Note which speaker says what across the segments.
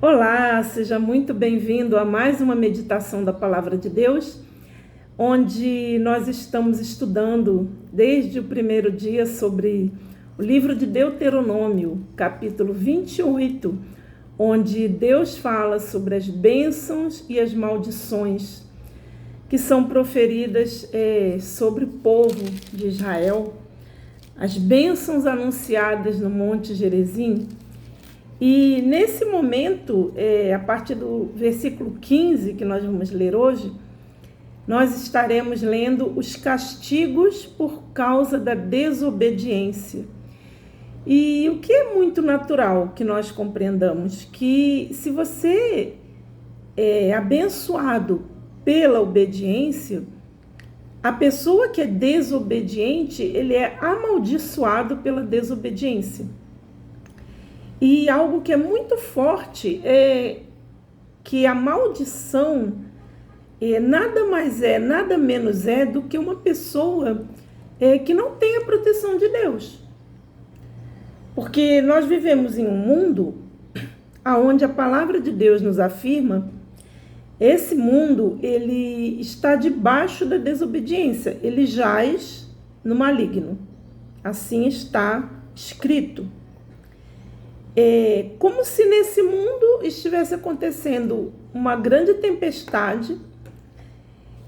Speaker 1: Olá, seja muito bem-vindo a mais uma meditação da Palavra de Deus, onde nós estamos estudando desde o primeiro dia sobre o livro de Deuteronômio, capítulo 28, onde Deus fala sobre as bênçãos e as maldições que são proferidas sobre o povo de Israel, as bênçãos anunciadas no Monte Gerizim. E nesse momento, a partir do versículo 15 que nós vamos ler hoje, nós estaremos lendo os castigos por causa da desobediência. E o que é muito natural que nós compreendamos, que se você é abençoado pela obediência, a pessoa que é desobediente, ele é amaldiçoado pela desobediência. E algo que é muito forte é que a maldição nada mais nada menos do que uma pessoa que não tem a proteção de Deus. Porque nós vivemos em um mundo onde a palavra de Deus nos afirma, esse mundo ele está debaixo da desobediência, ele jaz no maligno. Assim está escrito. Como se nesse mundo estivesse acontecendo uma grande tempestade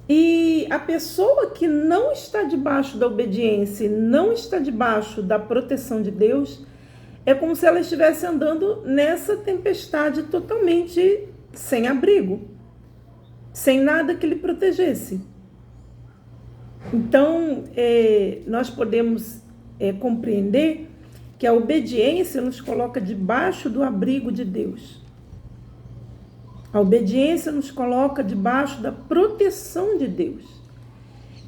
Speaker 1: e a pessoa que não está debaixo da obediência, não está debaixo da proteção de Deus, é como se ela estivesse andando nessa tempestade totalmente sem abrigo, sem nada que lhe protegesse. Então, nós podemos compreender que a obediência nos coloca debaixo do abrigo de Deus. A obediência nos coloca debaixo da proteção de Deus.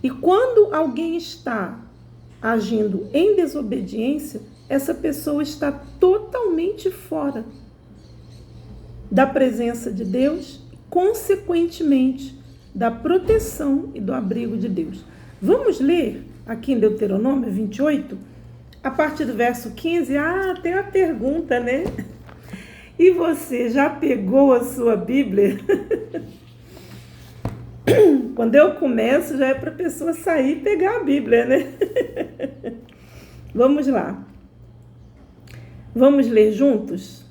Speaker 1: E quando alguém está agindo em desobediência, essa pessoa está totalmente fora da presença de Deus, consequentemente, da proteção e do abrigo de Deus. Vamos ler aqui em Deuteronômio 28, a partir do verso 15, tem uma pergunta, né? E você já pegou a sua Bíblia? Quando eu começo, já é para a pessoa sair e pegar a Bíblia, né? Vamos lá. Vamos ler juntos?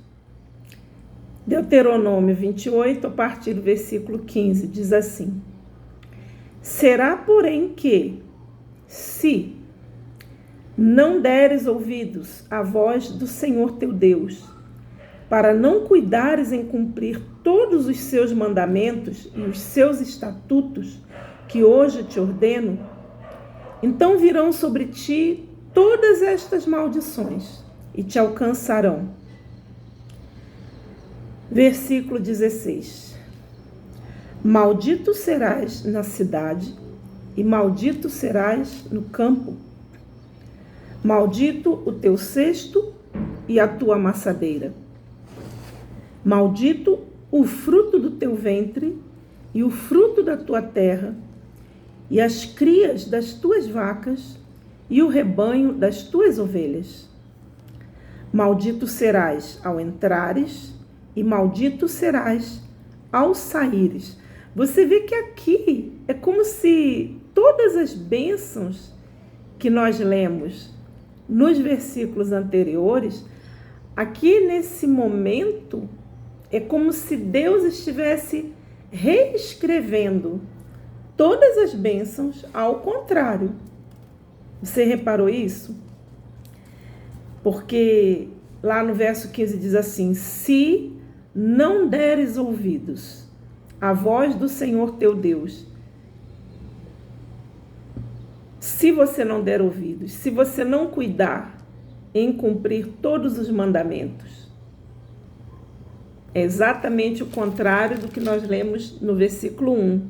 Speaker 1: Deuteronômio 28, a partir do versículo 15, diz assim: Será, porém, que, se não deres ouvidos à voz do Senhor teu Deus, para não cuidares em cumprir todos os seus mandamentos e os seus estatutos, que hoje te ordeno, então virão sobre ti todas estas maldições e te alcançarão. Versículo 16. Maldito serás na cidade e maldito serás no campo. Maldito o teu cesto e a tua amassadeira. Maldito o fruto do teu ventre e o fruto da tua terra, e as crias das tuas vacas e o rebanho das tuas ovelhas. Maldito serás ao entrares e maldito serás ao saíres. Você vê que aqui é como se todas as bênçãos que nós lemos nos versículos anteriores, aqui nesse momento, é como se Deus estivesse reescrevendo todas as bênçãos ao contrário. Você reparou isso? Porque lá no verso 15 diz assim: se não deres ouvidos à voz do Senhor teu Deus, se você não der ouvidos, se você não cuidar em cumprir todos os mandamentos, é exatamente o contrário do que nós lemos no versículo 1,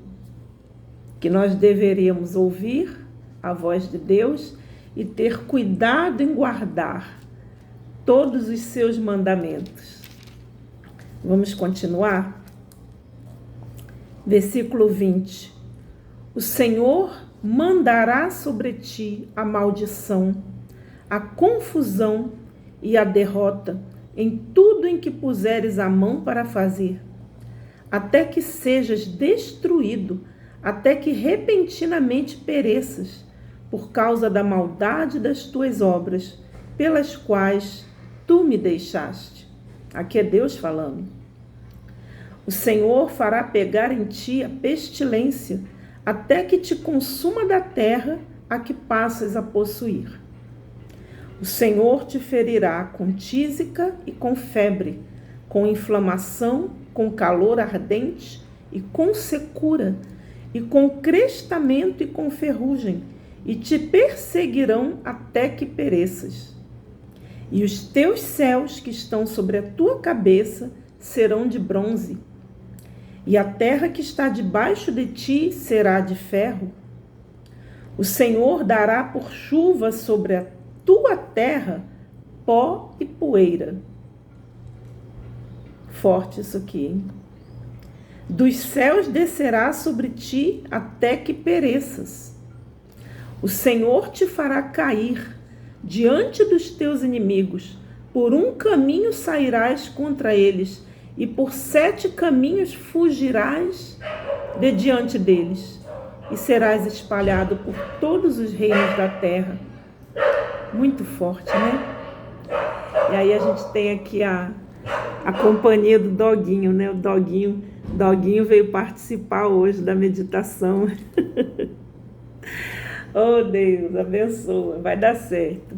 Speaker 1: que nós deveríamos ouvir a voz de Deus e ter cuidado em guardar todos os seus mandamentos. Vamos continuar? Versículo 20. O Senhor mandará sobre ti a maldição, a confusão e a derrota em tudo em que puseres a mão para fazer, até que sejas destruído, até que repentinamente pereças, por causa da maldade das tuas obras, pelas quais tu me deixaste. Aqui é Deus falando. O Senhor fará pegar em ti a pestilência, até que te consuma da terra a que passas a possuir. O Senhor te ferirá com tísica e com febre, com inflamação, com calor ardente e com secura, e com crestamento e com ferrugem, e te perseguirão até que pereças. E os teus céus que estão sobre a tua cabeça serão de bronze, e a terra que está debaixo de ti será de ferro. O Senhor dará por chuva sobre a tua terra pó e poeira. Forte isso aqui, hein? Dos céus descerá sobre ti até que pereças. O Senhor te fará cair diante dos teus inimigos. Por um caminho sairás contra eles, e por 7 caminhos fugirás de diante deles, e serás espalhado por todos os reinos da terra. Muito forte, né? E aí a gente tem aqui a companhia do Doguinho, né? O Doguinho veio participar hoje da meditação. Oh, Deus, abençoa, vai dar certo.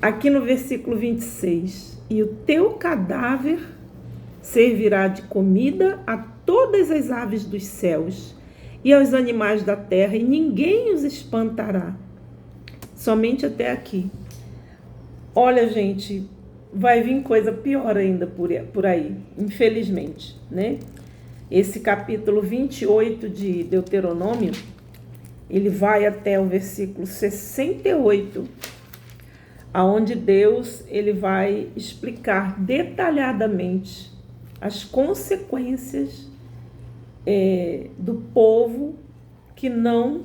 Speaker 1: Aqui no versículo 26. E o teu cadáver servirá de comida a todas as aves dos céus e aos animais da terra, e ninguém os espantará. Somente até aqui. Olha, gente, vai vir coisa pior ainda por aí, infelizmente, né? Esse capítulo 28 de Deuteronômio, ele vai até o versículo 68, aonde Deus ele vai explicar detalhadamente as consequências do povo que não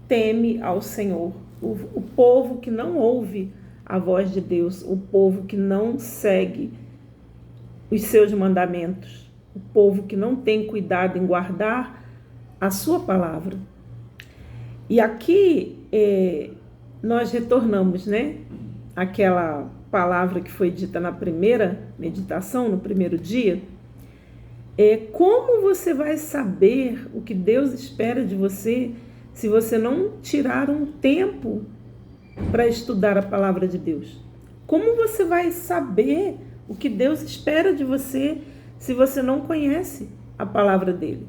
Speaker 1: teme ao Senhor, o povo que não ouve a voz de Deus, o povo que não segue os seus mandamentos, o povo que não tem cuidado em guardar a sua palavra. E aqui nós retornamos, né? Aquela palavra que foi dita na primeira meditação, no primeiro dia. Como você vai saber o que Deus espera de você se você não tirar um tempo para estudar a palavra de Deus? Como você vai saber o que Deus espera de você se você não conhece a palavra dele?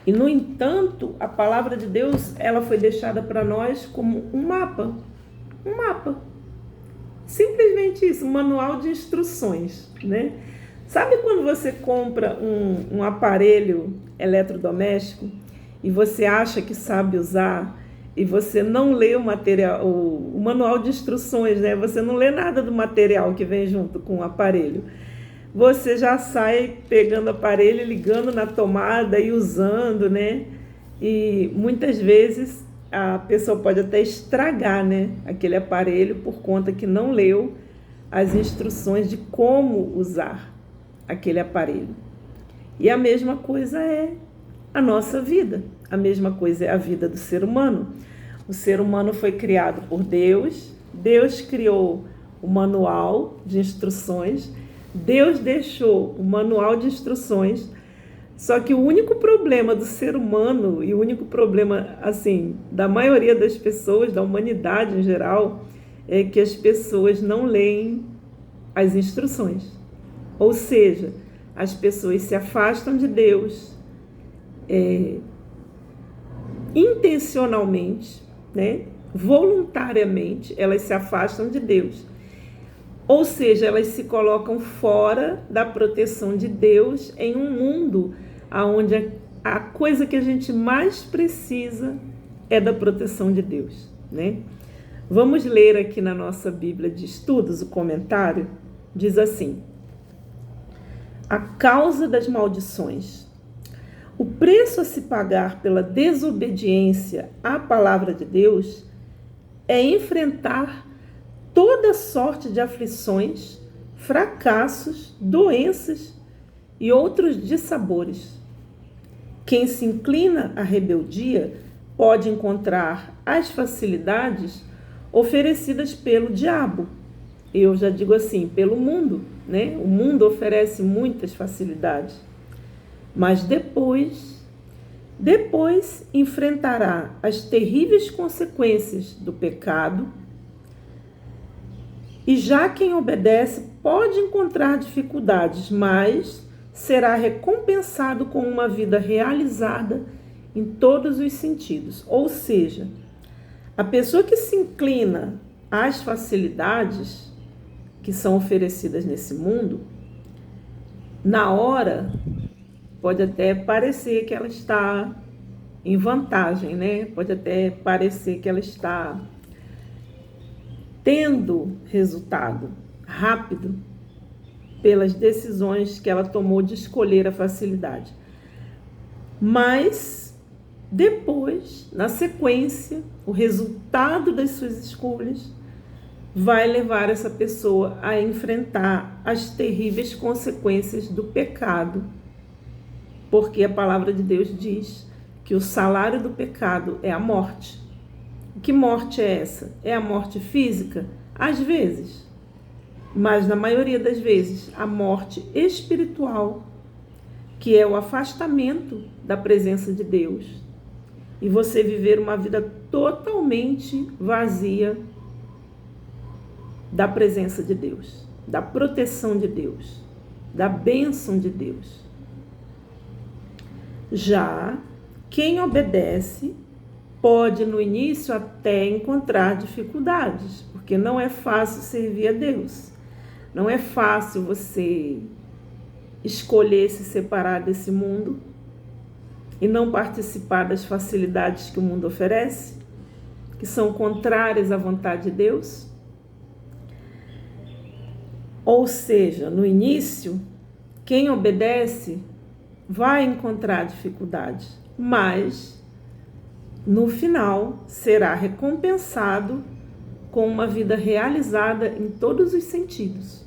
Speaker 1: E, no entanto, a palavra de Deus, ela foi deixada para nós como um mapa. Um mapa. Simplesmente isso, um manual de instruções, né? Sabe quando você compra um aparelho eletrodoméstico e você acha que sabe usar e você não lê o material, o manual de instruções, né? Você não lê nada do material que vem junto com o aparelho. Você já sai pegando o aparelho, ligando na tomada e usando, né? E muitas vezes a pessoa pode até estragar, né, aquele aparelho por conta que não leu as instruções de como usar aquele aparelho. E a mesma coisa é a nossa vida. A mesma coisa é a vida do ser humano. O ser humano foi criado por Deus. Deus criou o manual de instruções. Deus deixou o manual de instruções. Só que o único problema do ser humano e o único problema, assim, da maioria das pessoas, da humanidade em geral, é que as pessoas não leem as instruções. Ou seja, as pessoas se afastam de Deus intencionalmente, né? Voluntariamente, elas se afastam de Deus. Ou seja, elas se colocam fora da proteção de Deus em um mundo onde a coisa que a gente mais precisa é da proteção de Deus, né? Vamos ler aqui na nossa Bíblia de Estudos, o comentário, diz assim: a causa das maldições. O preço a se pagar pela desobediência à palavra de Deus é enfrentar toda sorte de aflições fracassos, doenças e outros dissabores. Quem se inclina à rebeldia pode encontrar as facilidades oferecidas pelo diabo. Eu já digo assim, pelo mundo, né? O mundo oferece muitas facilidades. Mas depois enfrentará as terríveis consequências do pecado. E já quem obedece pode encontrar dificuldades, mas será recompensado com uma vida realizada em todos os sentidos. Ou seja, a pessoa que se inclina às facilidades que são oferecidas nesse mundo, na hora pode até parecer que ela está em vantagem, né? Pode até parecer que ela está tendo resultado rápido pelas decisões que ela tomou de escolher a facilidade. Mas depois, na sequência, o resultado das suas escolhas vai levar essa pessoa a enfrentar as terríveis consequências do pecado. Porque a palavra de Deus diz que o salário do pecado é a morte. Que morte é essa? É a morte física? Às vezes. Mas na maioria das vezes, a morte espiritual, que é o afastamento da presença de Deus. E você viver uma vida totalmente vazia da presença de Deus, da proteção de Deus, da bênção de Deus. Já quem obedece pode no início até encontrar dificuldades, porque não é fácil servir a Deus. Não é fácil você escolher se separar desse mundo e não participar das facilidades que o mundo oferece, que são contrárias à vontade de Deus. Ou seja, no início, quem obedece vai encontrar dificuldades, mas no final será recompensado com uma vida realizada em todos os sentidos.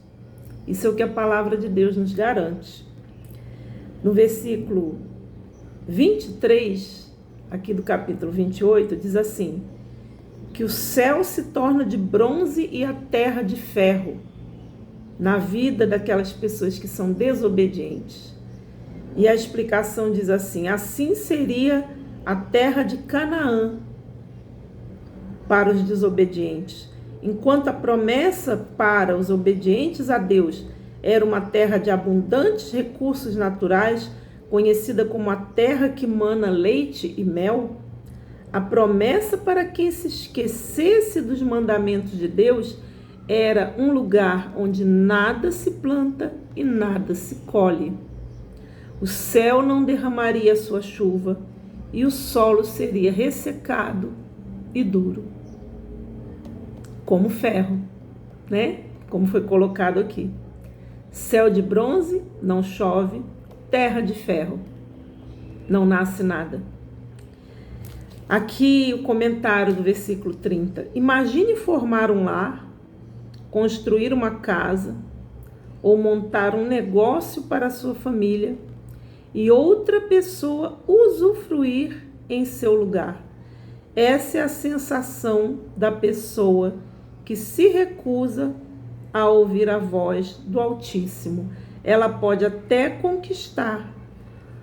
Speaker 1: Isso é o que a palavra de Deus nos garante. No versículo 23, aqui do capítulo 28, diz assim: que o céu se torna de bronze e a terra de ferro na vida daquelas pessoas que são desobedientes. E a explicação diz assim: assim seria a terra de Canaã para os desobedientes, enquanto a promessa para os obedientes a Deus era uma terra de abundantes recursos naturais, conhecida como a terra que mana leite e mel. A promessa para quem se esquecesse dos mandamentos de Deus era um lugar onde nada se planta e nada se colhe. O céu não derramaria sua chuva e o solo seria ressecado e duro, como ferro, né? Como foi colocado aqui. Céu de bronze, não chove. Terra de ferro, não nasce nada. Aqui o comentário do versículo 30. Imagine formar um lar, construir uma casa ou montar um negócio para a sua família e outra pessoa usufruir em seu lugar. Essa é a sensação da pessoa que se recusa a ouvir a voz do Altíssimo. Ela pode até conquistar,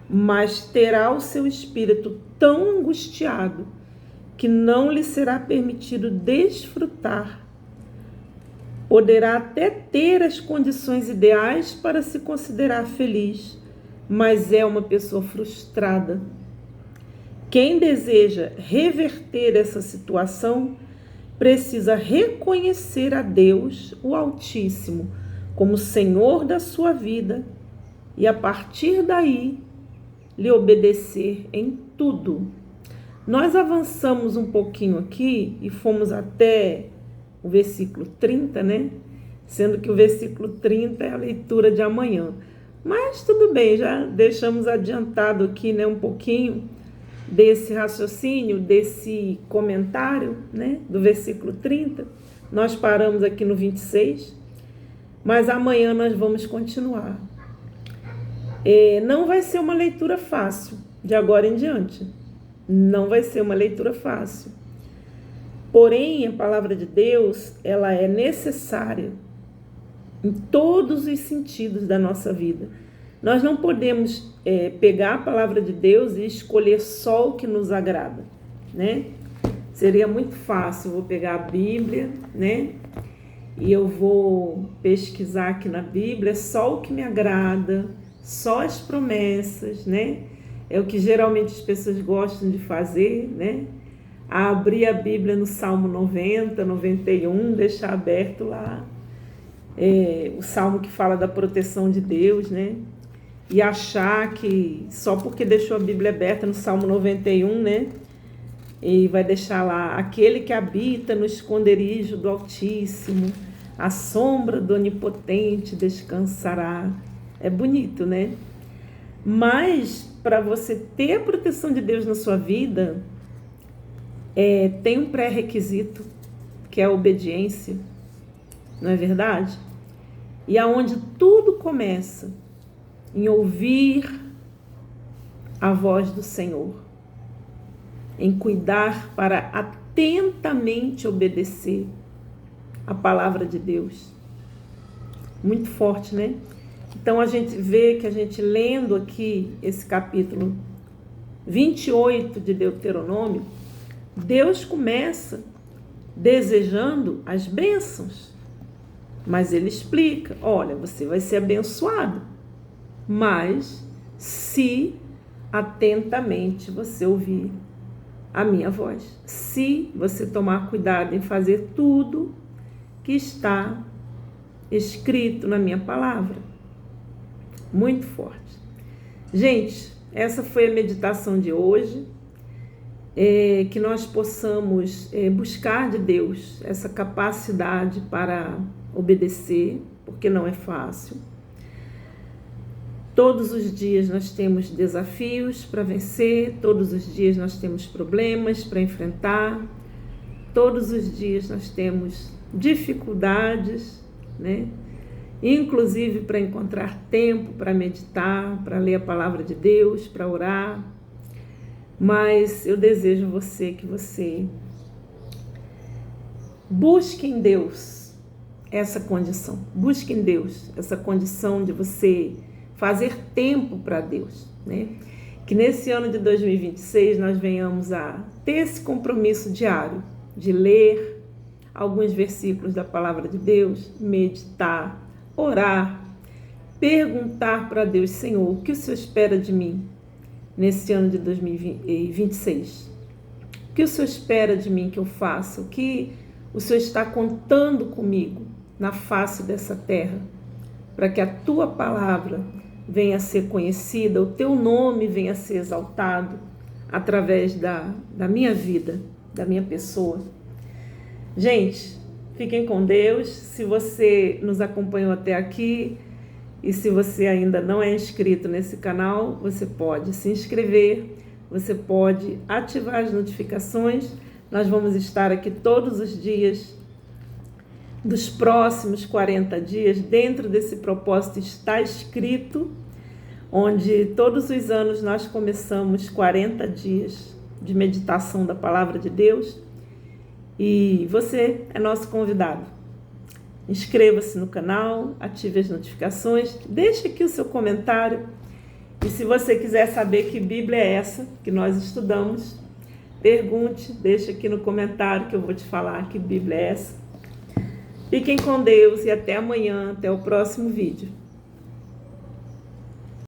Speaker 1: mas terá o seu espírito tão angustiado que não lhe será permitido desfrutar. Poderá até ter as condições ideais para se considerar feliz, mas é uma pessoa frustrada. Quem deseja reverter essa situação precisa reconhecer a Deus, o Altíssimo, como Senhor da sua vida e, a partir daí, lhe obedecer em tudo. Nós avançamos um pouquinho aqui e fomos até o versículo 30, né? Sendo que o versículo 30 é a leitura de amanhã. Mas tudo bem, já deixamos adiantado aqui, né, um pouquinho desse raciocínio, desse comentário, né, do versículo 30. Nós paramos aqui no 26. mas amanhã nós vamos continuar. Não vai ser uma leitura fácil, de agora em diante. Não vai ser uma leitura fácil. Porém, a palavra de Deus, ela é necessária em todos os sentidos da nossa vida. Nós não podemos pegar a palavra de Deus e escolher só o que nos agrada, né? Seria muito fácil, eu vou pegar a Bíblia, né? E eu vou pesquisar aqui na Bíblia só o que me agrada, só as promessas, né? É o que geralmente as pessoas gostam de fazer, né? Abrir a Bíblia no Salmo 90, 91, deixar aberto lá o Salmo que fala da proteção de Deus, né? E achar que só porque deixou a Bíblia aberta no Salmo 91, né? E vai deixar lá, aquele que habita no esconderijo do Altíssimo, a sombra do Onipotente descansará. É bonito, né? Mas para você ter a proteção de Deus na sua vida, tem um pré-requisito, que é a obediência, não é verdade? E aonde tudo começa, em ouvir a voz do Senhor, em cuidar para atentamente obedecer a palavra de Deus. Muito forte, né? Então a gente vê que a gente lendo aqui esse capítulo 28 de Deuteronômio, Deus começa desejando as bênçãos, mas ele explica, olha, você vai ser abençoado, mas se atentamente você ouvir a minha voz, se você tomar cuidado em fazer tudo que está escrito na minha palavra. Muito forte. Gente, essa foi a meditação de hoje. Que nós possamos buscar de Deus essa capacidade para obedecer, porque não é fácil. Todos os dias nós temos desafios para vencer, todos os dias nós temos problemas para enfrentar, todos os dias nós temos dificuldades, né? Inclusive para encontrar tempo para meditar, para ler a palavra de Deus, para orar. Mas eu desejo que você busque em Deus essa condição. Busque em Deus essa condição de você fazer tempo para Deus, né? Que nesse ano de 2026 nós venhamos a ter esse compromisso diário de ler alguns versículos da palavra de Deus, meditar, orar, perguntar para Deus, Senhor, o que o Senhor espera de mim nesse ano de 2026? O que o Senhor espera de mim que eu faça? O que o Senhor está contando comigo na face dessa terra? Para que a tua palavra venha a ser conhecida, o teu nome venha a ser exaltado através da minha vida, da minha pessoa. Gente, fiquem com Deus. Se você nos acompanhou até aqui, e se você ainda não é inscrito nesse canal, você pode se inscrever, você pode ativar as notificações. Nós vamos estar aqui todos os dias dos próximos 40 dias. Dentro desse propósito está escrito, onde todos os anos nós começamos 40 dias de meditação da palavra de Deus. E você é nosso convidado. Inscreva-se no canal, ative as notificações, deixe aqui o seu comentário. E se você quiser saber que Bíblia é essa que nós estudamos, pergunte, deixe aqui no comentário que eu vou te falar que Bíblia é essa. Fiquem com Deus e até amanhã, até o próximo vídeo.